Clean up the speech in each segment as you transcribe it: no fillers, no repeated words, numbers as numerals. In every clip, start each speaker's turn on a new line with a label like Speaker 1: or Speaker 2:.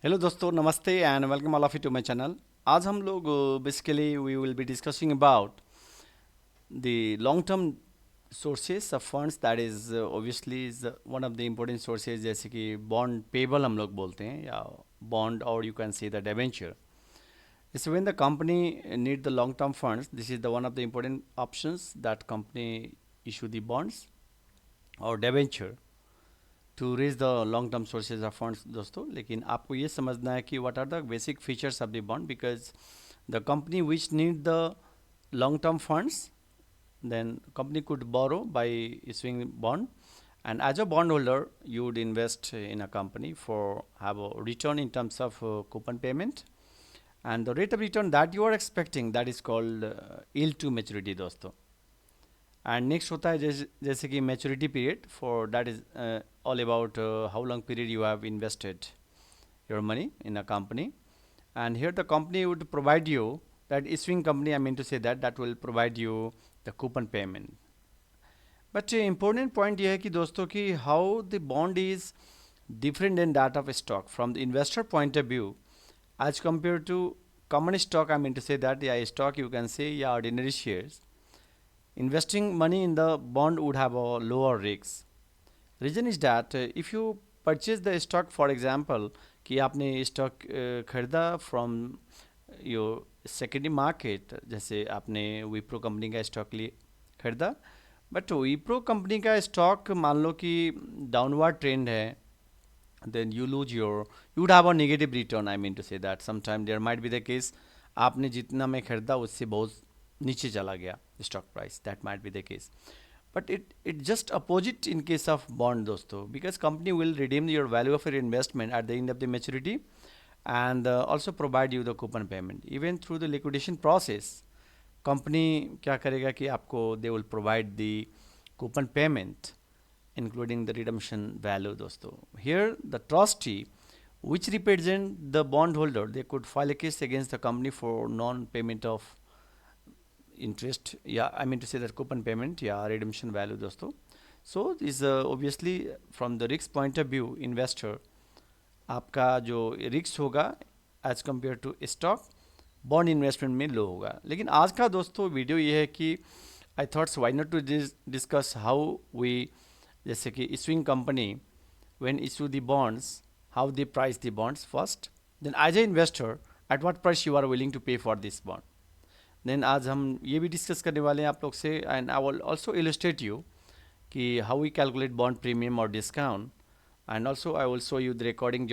Speaker 1: Hello दोस्तों, नमस्ते and welcome all of you to my channel. आज हम लोग basically we will be discussing about the long term sources of funds, that is obviously is one of the important sources, जैसे कि bond payable हम लोग बोलते हैं, या बॉन्ड, और you can see the debenture. So when the company need the long term funds, this is the one of the important options that company issue the bonds or debenture to raise the long term sources of funds. दोस्तों, लेकिन आपको ये समझना है कि what are the basic features of the bond, because the company which need the long term funds, then company could borrow by issuing bond, and as a bondholder you would invest in a company for have a return in terms of coupon payment, and the rate of return that you are expecting, that is called yield to maturity दोस्तों। And next होता है जैसे कि maturity period, for that is all about how long period you have invested your money in a company, and here the company would provide you, that issuing company, I mean to say that will provide you the coupon payment. But important point ये है कि दोस्तों कि how the bond is different than that of a stock from the investor point of view as compared to common stock, I mean to say that, yeah, stock you can say, yeah, ordinary shares. Investing money in the bond would have a lower risk. Reason is that if you purchase the stock, for example, कि आपने stock खरीदा from your secondary market, जैसे आपने Wipro company का stock लिए खरीदा, but Wipro company का stock मान लो कि डाउनवर्ड ट्रेंड है, then you lose your, you would have a negative return, I mean to say that sometime there might be the case आपने जितना में खरीदा उससे बहुत नीचे चला गया stock price, that might be the case. But it just opposite in case of bond दोस्तों, because company will redeem your value of your investment at the end of the maturity, and also provide you the coupon payment even through the liquidation process. Company क्या करेगा कि आपको they will provide the coupon payment including the redemption value दोस्तों. Here the trustee which represent the bondholder, they could file a case against the company for non-payment of interest, yeah, I mean to say that coupon payment, yeah, redemption value दोस्तों. So is obviously from the risk point of view, investor आपका जो risk होगा as compare to stock bond investment में low होगा। लेकिन आज का दोस्तों वीडियो ये है कि I thoughts why not to discuss how we, जैसे कि issuing company when issue the bonds, how they price the bonds first, then as a investor at what price you are willing to pay for this bond. Then आज हम ये भी discuss करने वाले हैं आप लोग से, and I will also illustrate you कि how we calculate bond premium और discount, and also I will show you the recording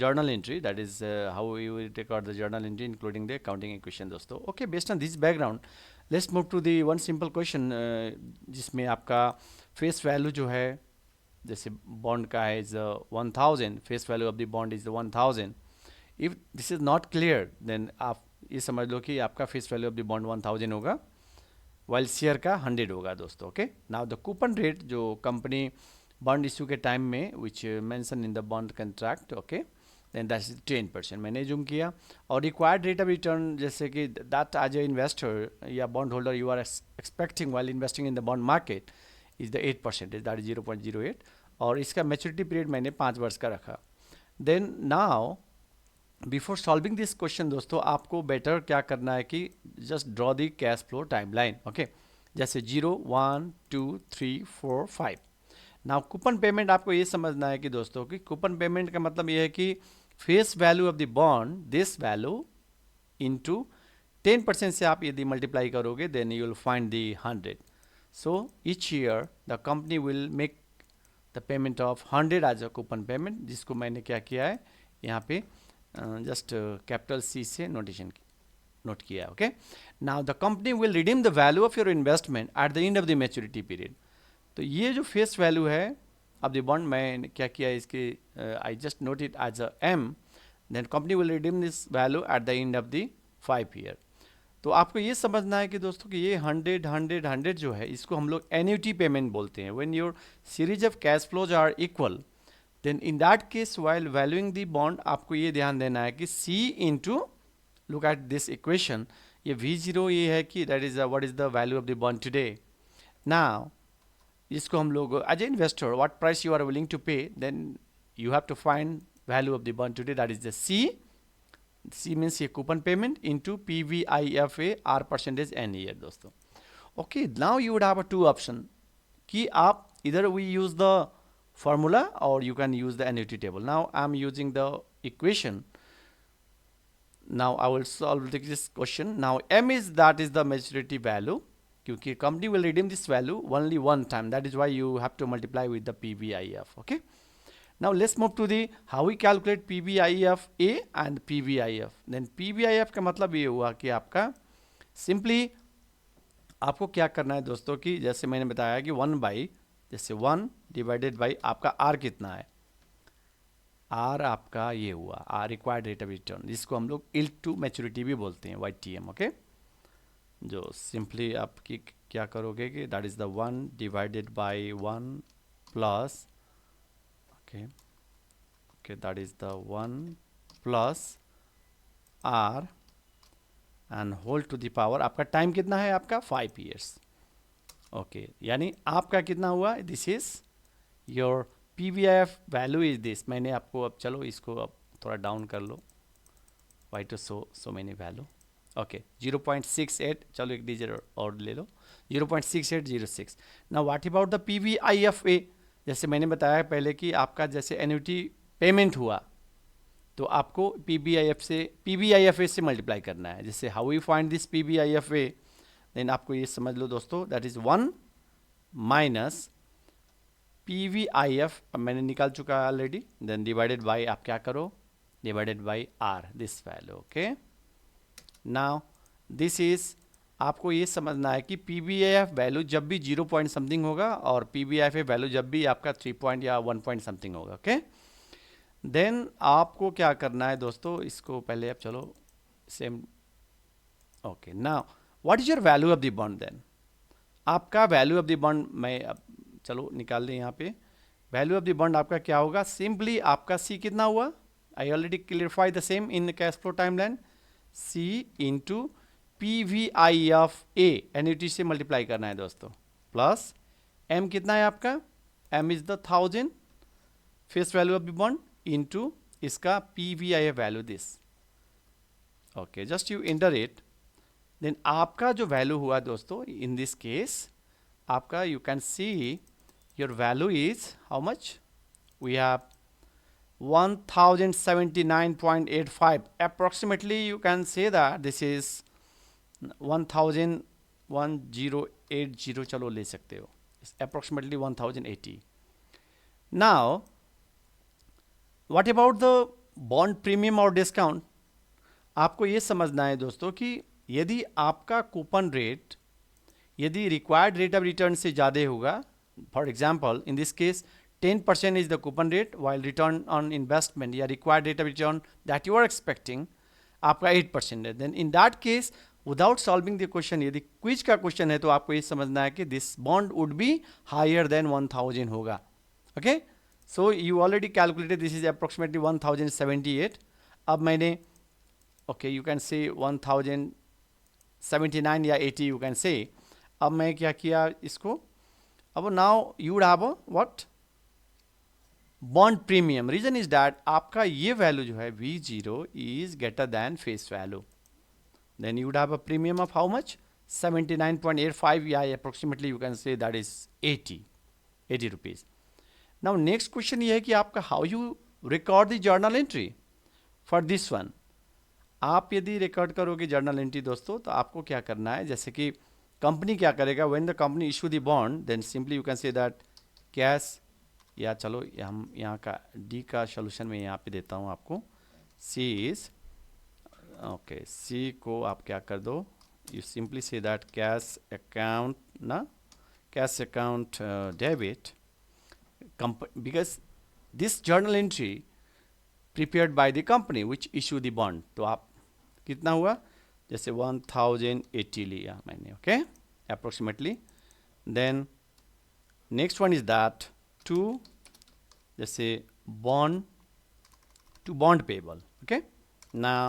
Speaker 1: journal entry, that is how we will record the journal entry including the accounting equation दोस्तों। Okay, based on this background, let's move to the one simple question, जिसमें आपका face value जो है, जैसे bond का है is 1000, face value of the bond is 1000। If this is not clear, then आप ये समझ लो कि आपका face value of the bond 1000 होगा, वाइल शेयर का 100 होगा दोस्तों। Okay, now the coupon rate जो कंपनी बॉन्ड इशू के टाइम में which mention in the bond contract, okay, then that is 10%, मैंने जूम किया। और रिक्वायर्ड रेट ऑफ रिटर्न, जैसे कि दैट एज ए इन्वेस्टर या bond holder you are expecting while investing in the bond market is the 8%, that is 0.08, और इसका maturity period मैंने 5 वर्ष का रखा। Then now before solving this question दोस्तों, आपको बेटर क्या करना है कि just draw the cash flow timeline. Okay, जैसे 0, 1, 2, 3, 4, 5। नाउ कूपन पेमेंट आपको ये समझना है कि दोस्तों कि कूपन पेमेंट का मतलब ये है कि face value of the bond, this value into 10% से आप यदि मल्टीप्लाई करोगे, then you will find the 100। So each year the company will make the payment of 100 as a coupon payment, जिसको मैंने क्या किया है यहाँ पे जस्ट कैपिटल सी से नोट किया। Okay, now the company will redeem the value of your investment at the end of the maturity period. तो ये जो फेस वैल्यू है ऑफ द बॉन्ड, मैं क्या किया इसके, I just note it as a M, then company will redeem this value at the end of the 5 year. तो आपको ये समझना है कि दोस्तों कि ये 100 100 100 जो है, इसको हम लोग एन्युटी पेमेंट बोलते हैं। When your series of cash flows are equal, then in that case while valuing the bond, आपको ये ध्यान देना है कि see into, look at this equation, ये V0 ये है कि that is what is the value of the bond today. Now इसको हम लोग as a investor what price you are willing to pay, then you have to find value of the bond today, that is the C. C means ये coupon payment into PVIFA R percentage N year दोस्तों. Okay, now you would have a two option कि आप either we use the formula or you can use the annuity table. Now I am using the equation. Now I will solve this question. Now M is that is the maturity value. क्योंकि company will redeem this value only one time. That is why you have to multiply with the PVIF. Okay. Now let's move to the how we calculate PVIF A and PVIF. Then PVIF का मतलब ये हुआ कि आपका simply आपको क्या करना है दोस्तों कि जैसे मैंने बताया कि 1 जैसे 1 डिवाइडेड बाई आपका R कितना है, R आपका ये हुआ R required rate of return, जिसको हम लोग इल्ड टू मैच्योरिटी भी बोलते हैं YTM. ओके, जो सिंपली आपकी क्या करोगे कि that is the 1 divided by 1 plus okay that is the 1 plus R and whole to the power. आपका टाइम कितना है आपका 5 years. ओके, यानी आपका कितना हुआ, this is your PVIF value is this. मैंने आपको अब चलो इसको अब थोड़ा डाउन कर लो, why to so many value. Okay 0.68, चलो एक डिजिट और ले लो, 0.6806. Now what about the PVIFA. जैसे मैंने बताया पहले कि आपका जैसे एन्युटी पेमेंट हुआ तो आपको PVIFA से मल्टीप्लाई करना है. जैसे how we find this PVIFA, then आपको ये समझ लो दोस्तों, दैट इज 1 माइनस PVIF मैंने निकाल चुका है ऑलरेडी, देन डिवाइडेड बाय आप क्या करो, divided by R this value. Okay, now this is आपको ये समझना है कि PVIF वैल्यू जब भी 0 पॉइंट समथिंग होगा और PVIFA वैल्यू जब भी आपका 3 पॉइंट या 1 पॉइंट समथिंग होगा. ओके, देन आपको क्या करना है दोस्तों, इसको पहले आप चलो same. Okay, now what is your value of the bond. Then आपका वैल्यू ऑफ द बॉन्ड मैं अब चलो निकाल दें यहाँ पे. वैल्यू ऑफ द बॉन्ड आपका क्या होगा, सिंपली आपका C कितना हुआ, I already clarify the same in cash flow timeline. C into PVIFA annuity से मल्टीप्लाई करना है दोस्तों, प्लस M कितना है आपका, M is the 1000 face value of the bond into इसका PVIF value this. Okay, just you enter it. Then आपका जो वैल्यू हुआ दोस्तों इन दिस केस आपका, you can see your value is how much, we have 1079.85 approximately. You can say that this is 1080, चलो ले सकते हो, approximately 1080. Now what about the bond premium और discount. आपको ये समझना है दोस्तों कि यदि आपका कूपन रेट यदि रिक्वायर्ड रेट ऑफ रिटर्न से ज़्यादा होगा, for example in this case 10% is the coupon rate while return on investment या required rate of return that you are expecting आपका 8% है. then in that case without solving the question, यदि quiz का question है तो आपको ये समझना है कि this bond would be higher than 1000 होगा. okay, so you already calculated this is approximately 1078. अब मैंने okay you can say 1079 या 80 you can say. अब मैं क्या किया इसको, अब now you would have a what bond premium. Reason is that आपका ये वैल्यू जो है V0 is greater than face value. Then you would have a premium of how much 79.85 या approximately you can say that is 80 rupees. Now next question ये है कि आपका how you record the journal entry for this one. आप यदि record करोगे journal entry दोस्तों तो आपको क्या करना है, जैसे कि कंपनी क्या करेगा, when the company issue the bond then simply you can say that cash, या चलो हम यहाँ का डी का सोल्यूशन में यहाँ पे देता हूँ आपको. सी इज ओके, सी को आप क्या कर दो, you simply say that cash account ना, cash account debit because this journal entry prepared by the company which issue the bond. तो आप कितना हुआ, जैसे 1080 लिया मैंने. Okay, approximately. Then next one is that to जैसे bond to bond payable. okay, now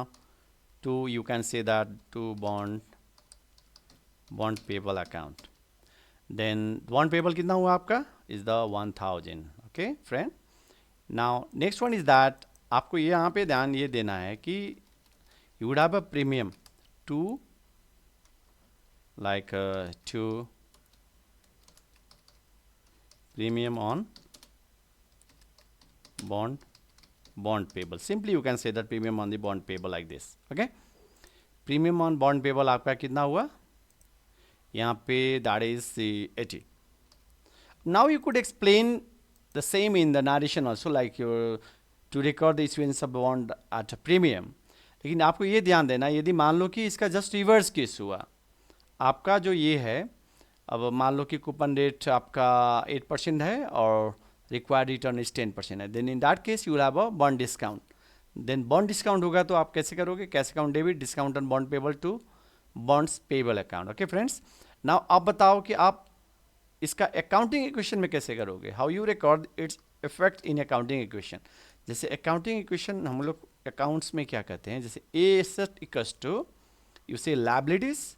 Speaker 1: to you can say that to bond payable account. then bond payable कितना हुआ आपका is the 1000. okay friend, now next one is that आपको ये यहाँ पे ध्यान ये देना है कि you would have a premium to like to premium on bond payable. Simply you can say that premium on the bond payable like this. Okay, premium on bond payable आपका कितना हुआ यहाँ पे, that is 80. Now you could explain the same in the narration also, like your to record the issuance of bond at a premium. लेकिन आपको ये ध्यान देना, यदि मान लो कि इसका जस्ट रिवर्स केस हुआ, आपका जो ये है, अब मान लो कि कूपन रेट आपका 8% है और रिक्वायर्ड रिटर्न इज 10% है, then in that case you have a bond discount. Then bond discount होगा तो आप कैसे करोगे, cash account debit, discount on bond payable to bonds payable account. Okay friends, now आप बताओ कि आप इसका अकाउंटिंग इक्वेशन में कैसे करोगे, how you record its effect in accounting equation. जैसे अकाउंटिंग इक्वेशन हम लोग अकाउंट्स में क्या कहते हैं, जैसे a asset equals to you say liabilities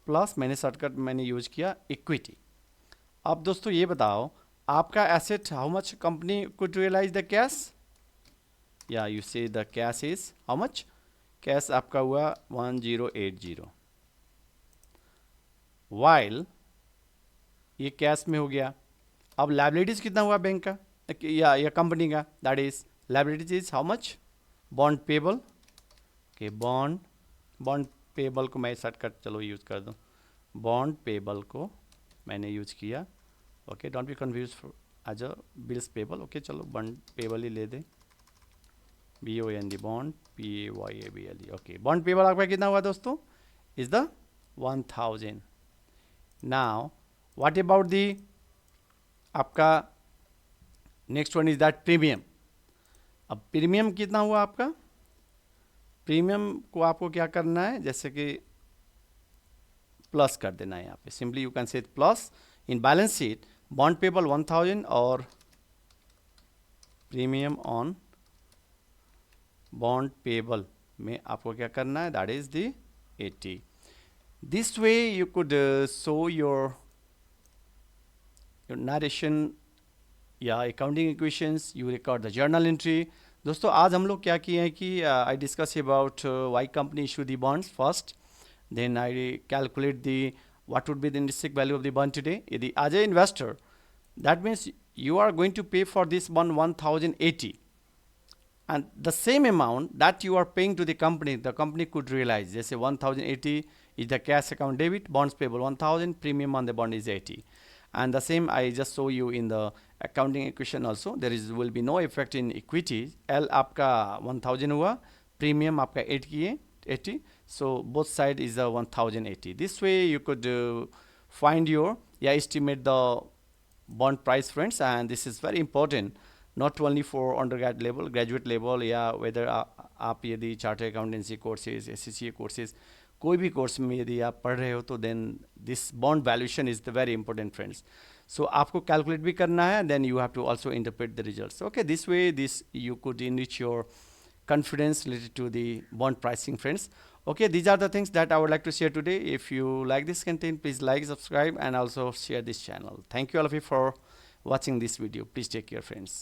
Speaker 1: plus मैंने शॉर्टकट मैंने यूज किया इक्विटी. अब दोस्तों ये बताओ आपका asset how much company could realize the cash, या you say the cash is how much, cash आपका हुआ 1080, वाइल ये कैश में हो गया. अब लायबिलिटीज कितना हुआ बैंक का या कंपनी का, that is liabilities is how much, bond payable के बॉन्ड पेबल को मैं शॉर्टकट चलो यूज़ कर दूँ, बॉन्ड पेबल को मैंने यूज किया. Okay, don't be confuse as a bills payable. Okay चलो बॉन्ड पेबल ही ले दें, BOND bond PAYABLE. Okay, bond payable आपका कितना हुआ दोस्तों, is the 1000. Now what about the आपका next one is that premium. अब प्रीमियम कितना हुआ आपका, प्रीमियम को आपको क्या करना है, जैसे कि प्लस कर देना है यहाँ पे, सिंपली यू कैन से plus in balance sheet bond payable 1000 और प्रीमियम ऑन बॉन्ड पेबल में आपको क्या करना है, that is the 80. This way you could show your narration या accounting equations, you record the journal entry. दोस्तों आज हम लोग क्या किए हैं कि I discuss about why company issue the bonds first, then I calculate the what would be the intrinsic value of the bond today. Yadi as a investor, that means you are going to pay for this bond 1080, and the same amount that you are paying to the company could realize. Just say 1080 is the cash account debit, bonds payable 1000, premium on the bond is 80, and the same I just show you in the accounting equation also. There is will be no effect in equity. L आपका 1000 हुआ, premium आपका 80, so both side is 1080. This way you could find your estimate the bond price friends, and this is very important not only for undergrad level, graduate level, या whether आप यदि chartered accountancy courses, SCCA courses, कोई भी course में यदि आप पढ़ रहे हो तो then this bond valuation is the very important friends. So आपको कैलकुलेट भी करना है, then you have to also interpret the results. Okay, this way this you could enrich your confidence related to the bond pricing friends. Okay, these are the things that I would like to share today. If you like this content, please like, subscribe, and also share this channel. Thank you all of you for watching this video. Please take care friends.